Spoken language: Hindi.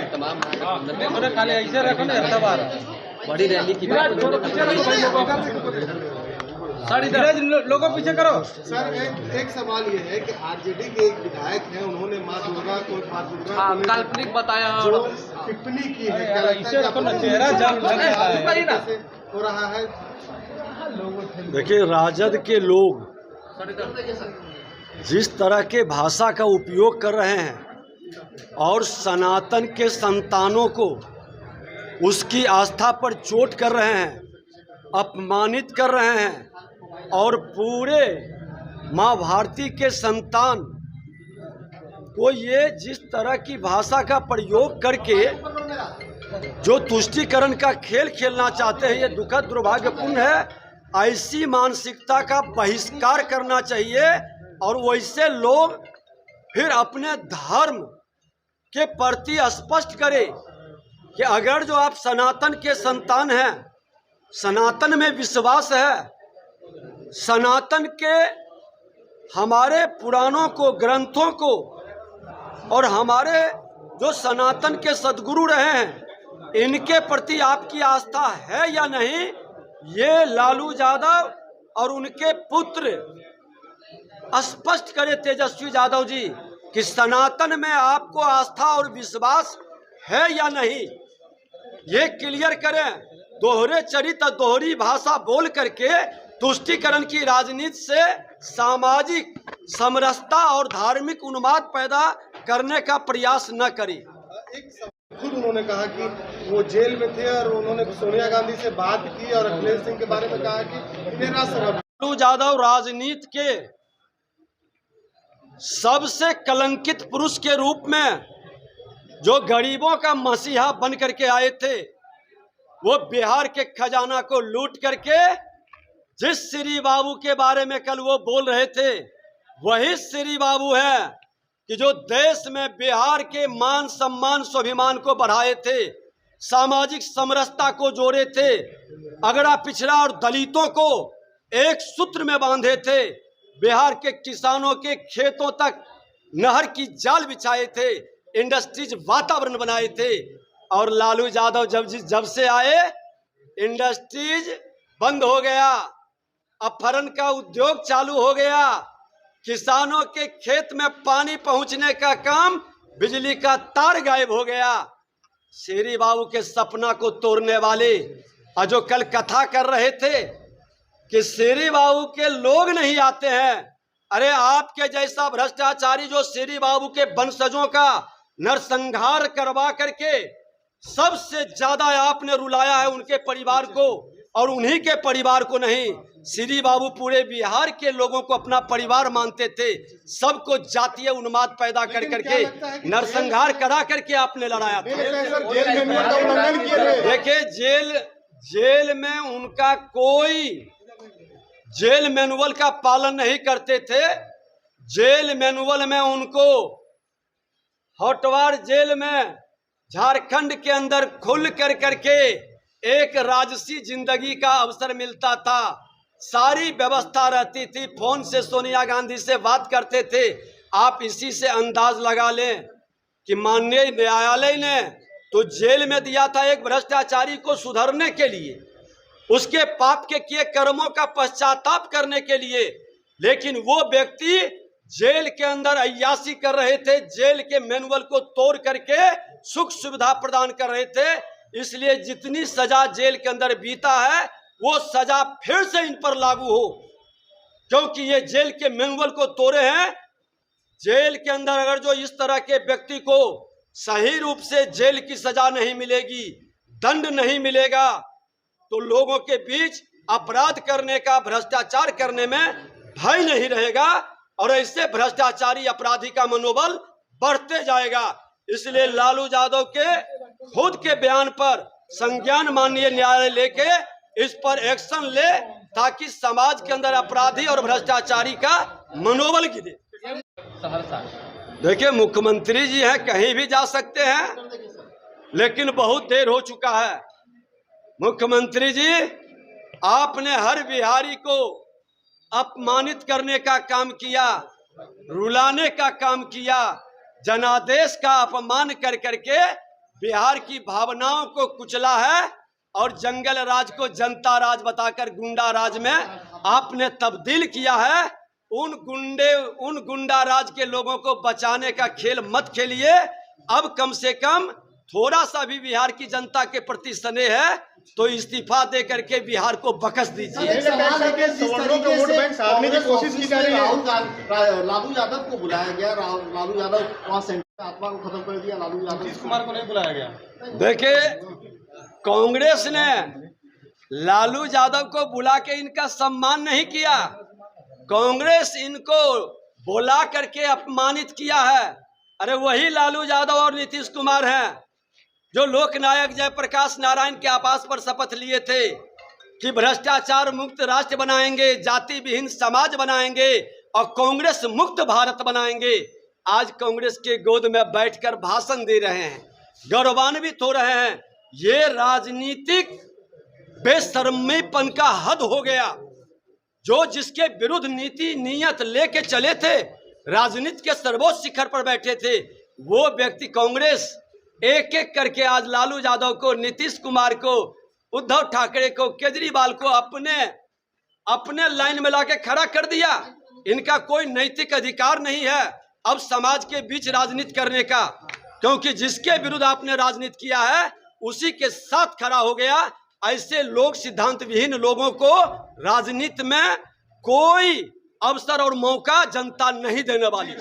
तमाम बड़ी रैली की लोगों पीछे करो। सर एक सवाल ये है कि आरजेडी के एक विधायक हैं, उन्होंने मां दुर्गा को काल्पनिक बताया जो टिप्पणी की है, क्या लगता है चेहरा हो रहा है? देखिए, राजद के लोग जिस तरह के भाषा का उपयोग कर रहे हैं और सनातन के संतानों को उसकी आस्था पर चोट कर रहे हैं, अपमानित कर रहे हैं और पूरे माँ भारती के संतान को ये जिस तरह की भाषा का प्रयोग करके जो तुष्टीकरण का खेल खेलना चाहते हैं, ये दुखद दुर्भाग्यपूर्ण है। ऐसी मानसिकता का बहिष्कार करना चाहिए और वैसे लोग फिर अपने धर्म के प्रति स्पष्ट करें कि अगर जो आप सनातन के संतान हैं, सनातन में विश्वास है, सनातन के हमारे पुराणों को, ग्रंथों को और हमारे जो सनातन के सद्गुरु रहे हैं, इनके प्रति आपकी आस्था है या नहीं, ये लालू यादव और उनके पुत्र स्पष्ट करें, तेजस्वी यादव जी, कि सनातन में आपको आस्था और विश्वास है या नहीं, ये क्लियर करें। दोहरे चरित्र, दोहरी भाषा बोल करके तुष्टीकरण की राजनीति से सामाजिक समरसता और धार्मिक उन्माद पैदा करने का प्रयास न करें। खुद उन्होंने कहा कि वो जेल में थे और उन्होंने सोनिया गांधी से बात की और अखिलेश सिंह के बारे में कहा कि मेरा सबब। लालू यादव राजनीति के सबसे कलंकित पुरुष के रूप में जो गरीबों का मसीहा बन करके आए थे, वो बिहार के खजाना को लूट करके जिस श्री बाबू के बारे में कल वो बोल रहे थे, वही श्री बाबू है कि जो देश में बिहार के मान सम्मान स्वाभिमान को बढ़ाए थे, सामाजिक समरसता को जोड़े थे, अगड़ा पिछड़ा और दलितों को एक सूत्र में बांधे थे, बिहार के किसानों के खेतों तक नहर की जाल बिछाए थे, इंडस्ट्रीज वातावरण बनाए थे। और लालू यादव जब से आए, इंडस्ट्रीज बंद हो गया, अपहरण का उद्योग चालू हो गया, किसानों के खेत में पानी पहुंचने का काम, बिजली का तार गायब हो गया। श्री बाबू के सपना को तोड़ने वाले और जो कल कथा कर रहे थे कि श्री बाबू के लोग नहीं आते हैं, अरे आपके जैसा भ्रष्टाचारी जो श्री बाबू के वंशजों का नरसंहार करवा करके सबसे ज्यादा आपने रुलाया है उनके परिवार को, और उन्हीं के परिवार को नहीं, श्री बाबू पूरे बिहार के लोगों को अपना परिवार मानते थे। सबको जातीय उन्माद पैदा कर करके नरसंहार करा करके आपने लड़ाया था। देखिए, जेल में उनका कोई जेल मैनुअल का पालन नहीं करते थे। जेल मैनुअल में उनको हॉटवार जेल में झारखंड के अंदर खुल कर करके एक राजसी जिंदगी का अवसर मिलता था, सारी व्यवस्था रहती थी, फोन से सोनिया गांधी से बात करते थे। आप इसी से अंदाज लगा लें कि माननीय न्यायालय ने तो जेल में दिया था एक भ्रष्टाचारी को सुधरने के लिए, उसके पाप के किए कर्मों का पश्चाताप करने के लिए, लेकिन वो व्यक्ति जेल के अंदर अय्याशी कर रहे थे, जेल के मैनुअल को तोड़ करके सुख सुविधा प्रदान कर रहे थे। इसलिए जितनी सजा जेल के अंदर बीता है, वो सजा फिर से इन पर लागू हो, क्योंकि ये जेल के मैनुअल को तोड़े हैं। जेल के अंदर अगर जो इस तरह के व्यक्ति को सही रूप से जेल की सजा नहीं मिलेगी, दंड नहीं मिलेगा, तो लोगों के बीच अपराध करने का, भ्रष्टाचार करने में भय नहीं रहेगा और ऐसे भ्रष्टाचारी अपराधी का मनोबल बढ़ते जाएगा। इसलिए लालू यादव के खुद के बयान पर संज्ञान माननीय न्यायालय लेके इस पर एक्शन ले, ताकि समाज के अंदर अपराधी और भ्रष्टाचारी का मनोबल गिरे। देखिए, मुख्यमंत्री जी हैं, कहीं भी जा सकते हैं, लेकिन बहुत देर हो चुका है। मुख्यमंत्री जी, आपने हर बिहारी को अपमानित करने का काम किया, रुलाने का काम किया, जनादेश का अपमान कर करके बिहार की भावनाओं को कुचला है और जंगल राज को जनता राज बताकर गुंडा राज में आपने तब्दील किया है। उन गुंडा राज के लोगों को बचाने का खेल मत खेलिए। अब कम से कम थोड़ा सा भी बिहार की जनता के प्रति स्नेह है तो इस्तीफा दे करके बिहार को बकस दीजिए। लालू यादव को बुलाया गया, लालू यादव वहाँ सेंटर आत्मा को खत्म कर दिया, लालू यादव नीतीश कुमार को नहीं बुलाया गया। देखिए, कांग्रेस ने लालू यादव को बुला के इनका सम्मान नहीं किया, कांग्रेस इनको बुला करके अपमानित किया है। अरे वही लालू यादव और नीतीश कुमार हैं जो लोकनायक जयप्रकाश नारायण के आवास पर शपथ लिए थे कि भ्रष्टाचार मुक्त राष्ट्र बनाएंगे, जाति विहीन समाज बनाएंगे और कांग्रेस मुक्त भारत बनाएंगे। आज कांग्रेस के गोद में बैठकर भाषण दे रहे हैं, गौरवान्वित हो रहे हैं। ये राजनीतिक बेशर्मीपन का हद हो गया। जो जिसके विरुद्ध नीति नियत लेके चले थे, राजनीति के सर्वोच्च शिखर पर बैठे थे, वो व्यक्ति कांग्रेस एक एक करके आज लालू यादव को, नीतीश कुमार को, उद्धव ठाकरे को, केजरीवाल को अपने लाइन में लाके खड़ा कर दिया। इनका कोई नैतिक अधिकार नहीं है अब समाज के बीच राजनीति करने का, क्योंकि जिसके विरुद्ध आपने राजनीति किया है उसी के साथ खड़ा हो गया। ऐसे लोग, सिद्धांत विहीन लोगों को राजनीति में कोई अवसर और मौका जनता नहीं देने वाली।